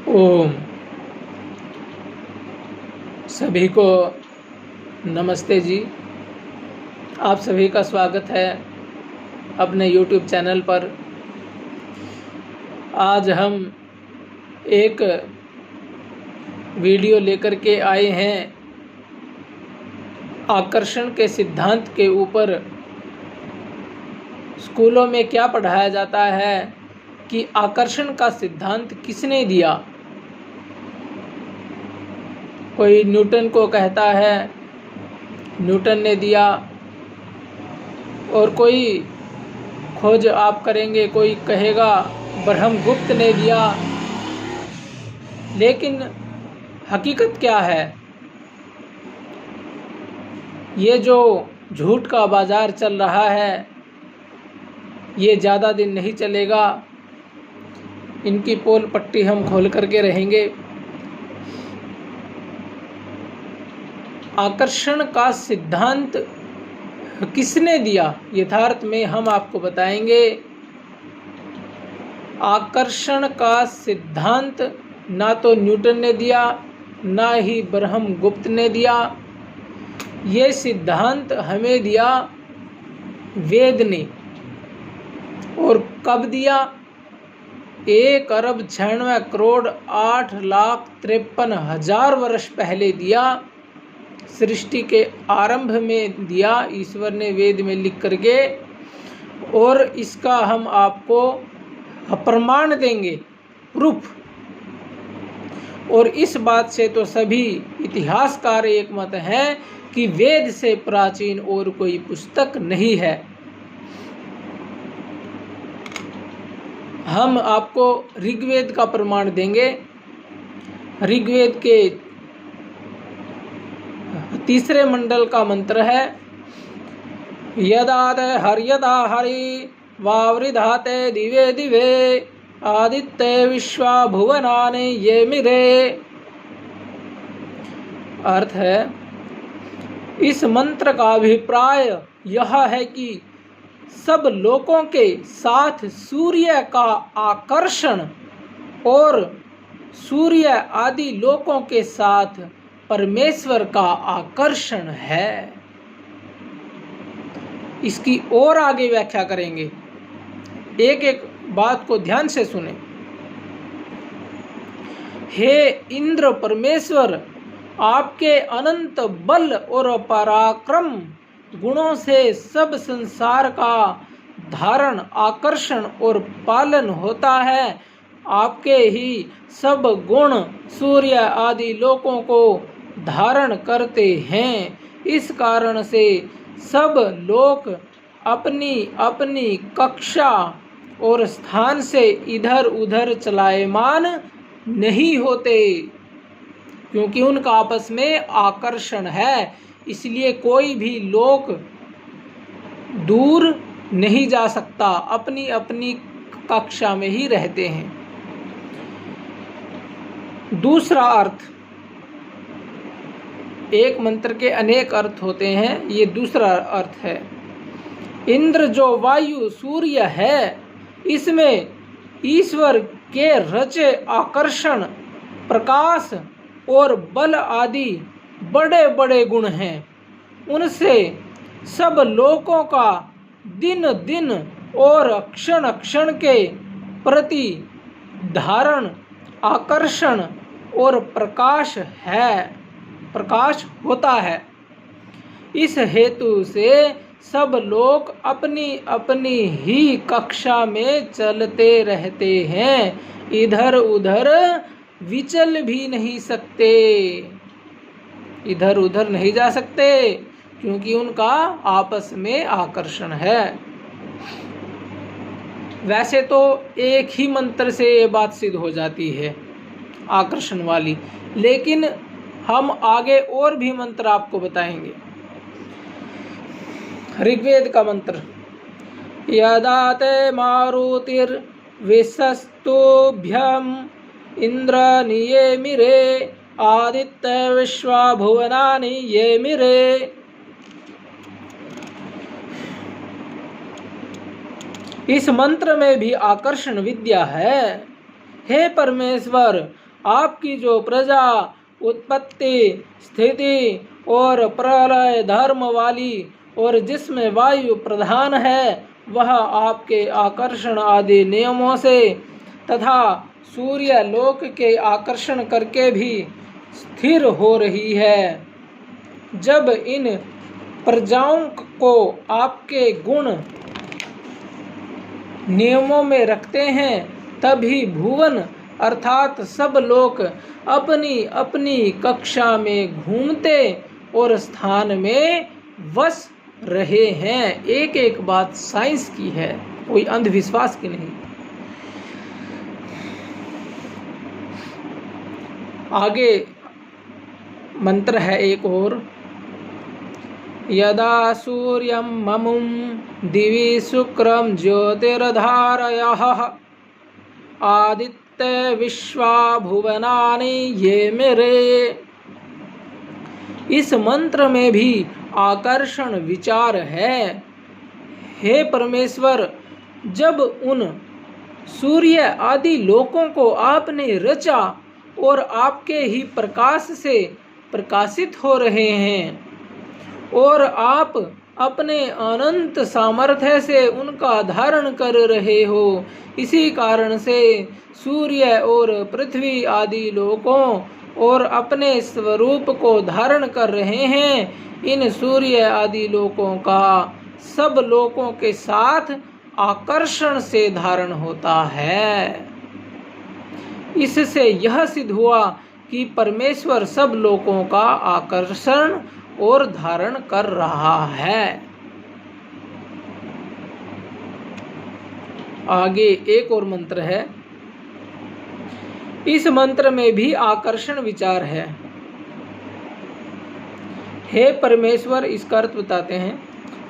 ओम सभी को नमस्ते जी। आप सभी का स्वागत है अपने YouTube चैनल पर। आज हम एक वीडियो लेकर के आए हैं आकर्षण के सिद्धांत के ऊपर। स्कूलों में क्या पढ़ाया जाता है कि आकर्षण का सिद्धांत किसने दिया। कोई न्यूटन को कहता है न्यूटन ने दिया, और कोई खोज आप करेंगे कोई कहेगा ब्रह्मगुप्त ने दिया। लेकिन हकीकत क्या है? ये जो झूठ का बाजार चल रहा है ये ज़्यादा दिन नहीं चलेगा। इनकी पोल पट्टी हम खोल करके रहेंगे। आकर्षण का सिद्धांत किसने दिया, यथार्थ में हम आपको बताएंगे। आकर्षण का सिद्धांत ना तो न्यूटन ने दिया, ना ही ब्रह्मगुप्त ने दिया। ये सिद्धांत हमें दिया वेद ने। और कब दिया? 1,96,08,53,000 वर्ष पहले दिया। सृष्टि के आरंभ में दिया ईश्वर ने वेद में लिख करके। और इसका हम आपको प्रमाण देंगे, प्रूफ। और इस बात से तो सभी इतिहासकार एक मत हैं कि वेद से प्राचीन और कोई पुस्तक नहीं है। हम आपको ऋग्वेद का प्रमाण देंगे। ऋग्वेद के 3 मंडल का मंत्र है, यदा हरि वावृधाते दिवे दिवे आदित्य विश्वा भुवनानि ये मिरे। अर्थ है, इस मंत्र का अभिप्राय यह है कि सब लोकों के साथ सूर्य का आकर्षण और सूर्य आदि लोकों के साथ परमेश्वर का आकर्षण है। इसकी और आगे व्याख्या करेंगे। एक एक बात को ध्यान से सुने। हे इंद्र परमेश्वर, आपके अनंत बल और पराक्रम गुणों से सब संसार का धारण, आकर्षण और पालन होता है। आपके ही सब गुण सूर्य आदि लोकों को धारण करते हैं। इस कारण से सब लोक अपनी अपनी कक्षा और स्थान से इधर उधर चलायमान नहीं होते, क्योंकि उनका आपस में आकर्षण है। इसलिए कोई भी लोक दूर नहीं जा सकता, अपनी अपनी कक्षा में ही रहते हैं। दूसरा अर्थ, एक मंत्र के अनेक अर्थ होते हैं, ये दूसरा अर्थ है। इंद्र जो वायु सूर्य है, इसमें ईश्वर के रचे आकर्षण, प्रकाश और बल आदि बड़े बड़े गुण हैं। उनसे सब लोकों का दिन दिन और क्षण क्षण के प्रति धारण, आकर्षण और प्रकाश होता है। इस हेतु से सब लोग अपनी अपनी ही कक्षा में चलते रहते हैं, इधर उधर विचल भी नहीं सकते, इधर उधर नहीं जा सकते, क्योंकि उनका आपस में आकर्षण है। वैसे तो एक ही मंत्र से ये बात सिद्ध हो जाती है आकर्षण वाली, लेकिन हम आगे और भी मंत्र आपको बताएंगे। ऋग्वेद का मंत्र, यदा ते मारुतिर विशस्तुभ्यम इंद्र निये मिरे आदित्य विश्वा भुवनानि ये मिरे। इस मंत्र में भी आकर्षण विद्या है। हे परमेश्वर, आपकी जो प्रजा उत्पत्ति, स्थिति और प्रलय धर्म वाली और जिसमें वायु प्रधान है, वह आपके आकर्षण आदि नियमों से तथा सूर्य लोक के आकर्षण करके भी स्थिर हो रही है। जब इन प्रजाओं को आपके गुण नियमों में रखते हैं, तभी भुवन अर्थात सब लोग अपनी अपनी कक्षा में घूमते और स्थान में वस रहे हैं। एक एक बात साइंस की है, कोई अंधविश्वास की नहीं। आगे मंत्र है एक और, यदा सूर्यं ममुं दिवि शुक्रं ज्योतिर्धारयः आदित्य विश्वा भुवनानि ये मेरे। इस मंत्र में भी आकर्षण विचार है। हे परमेश्वर, जब उन सूर्य आदि लोकों को आपने रचा और आपके ही प्रकाश से प्रकाशित हो रहे हैं और आप अपने अनंत सामर्थ्य से उनका धारण कर रहे हो, इसी कारण से सूर्य और पृथ्वी आदि लोकों और अपने स्वरूप को धारण कर रहे हैं। इन सूर्य आदि लोकों का सब लोकों के साथ आकर्षण से धारण होता है। इससे यह सिद्ध हुआ कि परमेश्वर सब लोकों का आकर्षण और धारण कर रहा है। आगे एक और मंत्र है। इस मंत्र में भी आकर्षण विचार है। हे परमेश्वर, इसका अर्थ बताते हैं।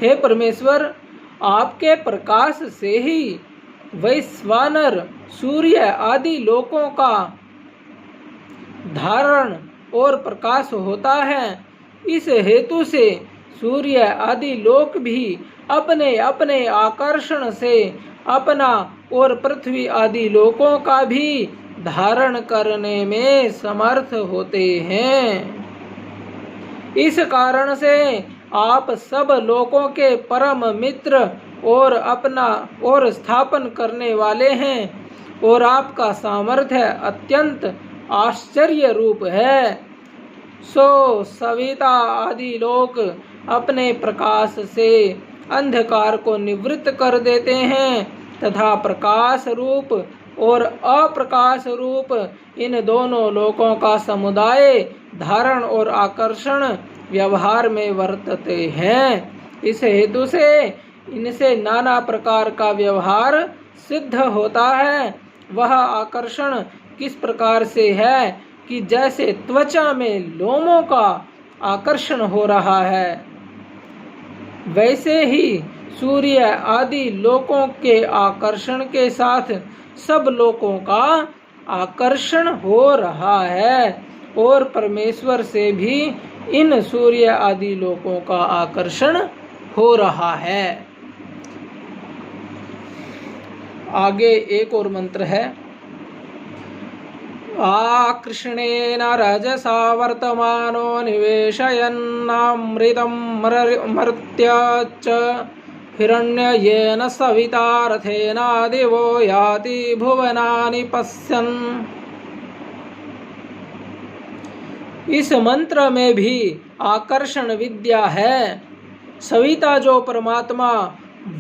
हे परमेश्वर, आपके प्रकाश से ही वैश्वानर सूर्य आदि लोकों का धारण और प्रकाश होता है। इस हेतु से सूर्य आदि लोक भी अपने अपने आकर्षण से अपना और पृथ्वी आदि लोकों का भी धारण करने में समर्थ होते हैं। इस कारण से आप सब लोकों के परम मित्र और अपना और स्थापन करने वाले हैं और आपका सामर्थ्य अत्यंत आश्चर्य रूप है। सो सविता आदि लोक अपने प्रकाश से अंधकार को निवृत्त कर देते हैं तथा प्रकाश रूप और अप्रकाश रूप इन दोनों लोकों का समुदाय धारण और आकर्षण व्यवहार में वर्तते हैं। इस हेतु से इनसे नाना प्रकार का व्यवहार सिद्ध होता है। वह आकर्षण किस प्रकार से है कि जैसे त्वचा में लोमों का आकर्षण हो रहा है, वैसे ही सूर्य आदि लोकों के आकर्षण के साथ सब लोकों का आकर्षण हो रहा है और परमेश्वर से भी इन सूर्य आदि लोकों का आकर्षण हो रहा है। आगे एक और मंत्र है। आकृष्णेन रजसा वर्तमानो निवेशयन्नामृतं मर्त्य च हिरण्ययेन सविता रथेना दिवो याति भुवनानि पश्यन्। इस मंत्र में भी आकर्षण विद्या है। सविता जो परमात्मा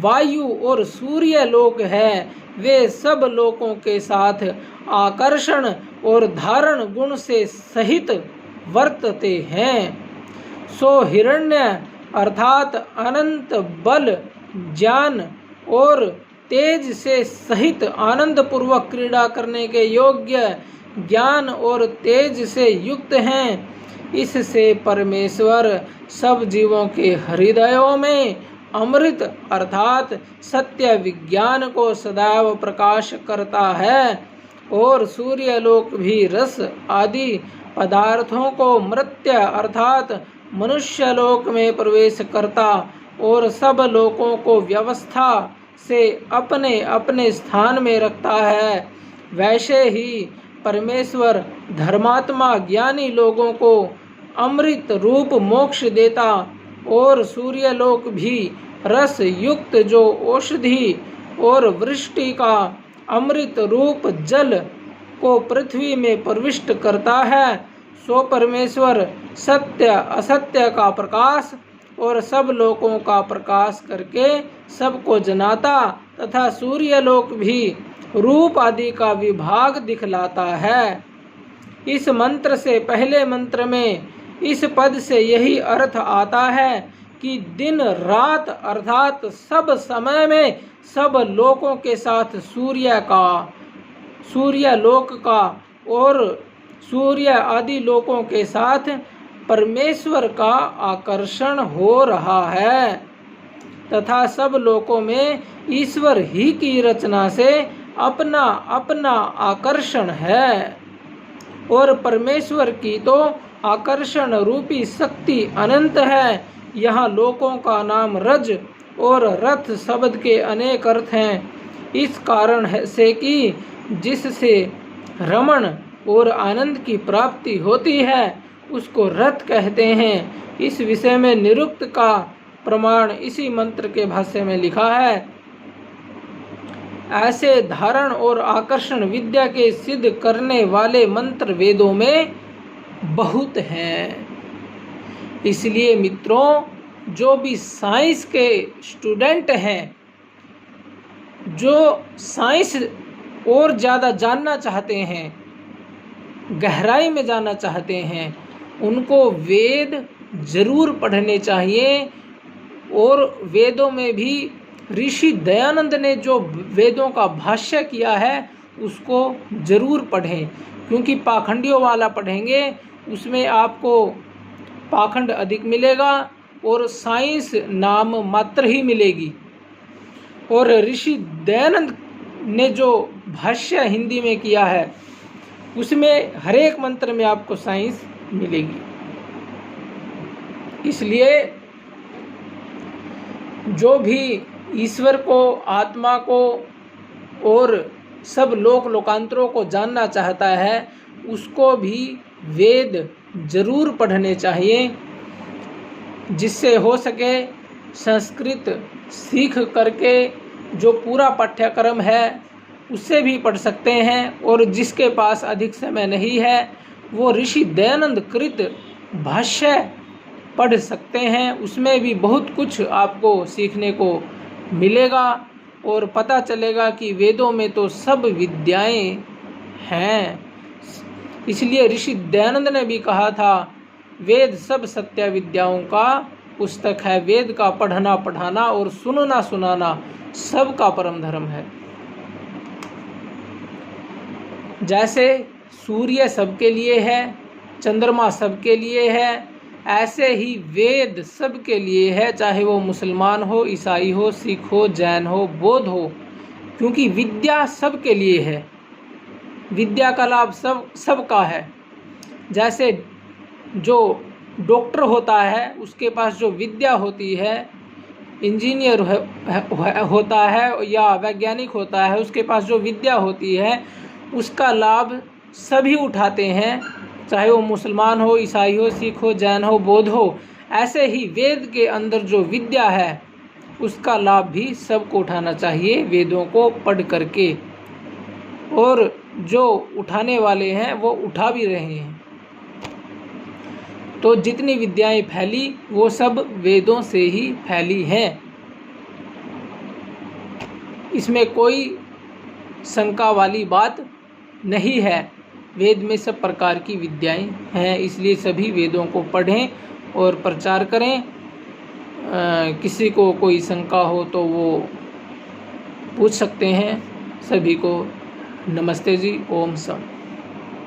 वायु और सूर्य लोक है, वे सब लोकों के साथ आकर्षण और धारण गुण से सहित वर्तते हैं। सो हिरण्य अर्थात अनंत बल, ज्ञान और तेज से सहित आनंद पूर्वक क्रीड़ा करने के योग्य ज्ञान और तेज से युक्त हैं। इससे परमेश्वर सब जीवों के हृदयों में अमृत अर्थात सत्य विज्ञान को सदैव प्रकाश करता है और सूर्यलोक भी रस आदि पदार्थों को मर्त्य अर्थात मनुष्य लोक में प्रवेश करता और सब लोकों को व्यवस्था से अपने अपने स्थान में रखता है। वैसे ही परमेश्वर धर्मात्मा ज्ञानी लोगों को अमृत रूप मोक्ष देता और सूर्यलोक भी रस युक्त जो औषधि और वृष्टि का अमृत रूप जल को पृथ्वी में प्रविष्ट करता है, सो परमेश्वर सत्य असत्य का प्रकाश और सब लोकों का प्रकाश करके सबको जनाता तथा सूर्यलोक भी रूप आदि का विभाग दिखलाता है। इस मंत्र से पहले मंत्र में इस पद से यही अर्थ आता है कि दिन रात अर्थात सब समय में सब लोकों के साथ सूर्यलोक का और सूर्य आदि लोकों के साथ परमेश्वर का आकर्षण हो रहा है तथा सब लोकों में ईश्वर ही की रचना से अपना अपना आकर्षण है और परमेश्वर की तो आकर्षण रूपी शक्ति अनंत है। यहाँ लोकों का नाम रज और रथ शब्द के अनेक अर्थ हैं। इस कारण से कि जिससे रमण और आनंद की प्राप्ति होती है उसको रथ कहते हैं। इस विषय में निरुक्त का प्रमाण इसी मंत्र के भाष्य में लिखा है। ऐसे धारण और आकर्षण विद्या के सिद्ध करने वाले मंत्र वेदों में बहुत हैं। इसलिए मित्रों, जो भी साइंस के स्टूडेंट हैं, जो साइंस और ज़्यादा जानना चाहते हैं, गहराई में जानना चाहते हैं, उनको वेद जरूर पढ़ने चाहिए। और वेदों में भी ऋषि दयानंद ने जो वेदों का भाष्य किया है उसको जरूर पढ़ें, क्योंकि पाखंडियों वाला पढ़ेंगे उसमें आपको पाखंड अधिक मिलेगा और साइंस नाम मात्र ही मिलेगी। और ऋषि दयानंद ने जो भाष्य हिंदी में किया है उसमें हर एक मंत्र में आपको साइंस मिलेगी। इसलिए जो भी ईश्वर को, आत्मा को और सब लोकांतरों को जानना चाहता है उसको भी वेद जरूर पढ़ने चाहिए। जिससे हो सके संस्कृत सीख करके जो पूरा पाठ्यक्रम है उससे भी पढ़ सकते हैं, और जिसके पास अधिक समय नहीं है वो ऋषि दयानंद कृत भाष्य पढ़ सकते हैं। उसमें भी बहुत कुछ आपको सीखने को मिलेगा और पता चलेगा कि वेदों में तो सब विद्याएं हैं। इसलिए ऋषि दयानंद ने भी कहा था, वेद सब सत्य विद्याओं का पुस्तक है। वेद का पढ़ना पढ़ाना और सुनना सुनाना सबका परम धर्म है। जैसे सूर्य सबके लिए है, चंद्रमा सबके लिए है, ऐसे ही वेद सबके लिए है, चाहे वो मुसलमान हो, ईसाई हो, सिख हो, जैन हो, बौद्ध हो, क्योंकि विद्या सबके लिए है। विद्या का लाभ सबका है। जैसे जो डॉक्टर होता है उसके पास जो विद्या होती है, इंजीनियर होता है या वैज्ञानिक होता है उसके पास जो विद्या होती है उसका लाभ सभी उठाते हैं, चाहे वो मुसलमान हो, ईसाई हो, सिख हो, जैन हो, बौद्ध हो। ऐसे ही वेद के अंदर जो विद्या है उसका लाभ भी सबको उठाना चाहिए वेदों को पढ़ करके, और जो उठाने वाले हैं वो उठा भी रहे हैं। तो जितनी विद्याएं फैली वो सब वेदों से ही फैली हैं। इसमें कोई शंका वाली बात नहीं है। वेद में सब प्रकार की विद्याएं हैं, इसलिए सभी वेदों को पढ़ें और प्रचार करें। किसी को कोई शंका हो तो वो पूछ सकते हैं। सभी को नमस्ते जी। ओम सम।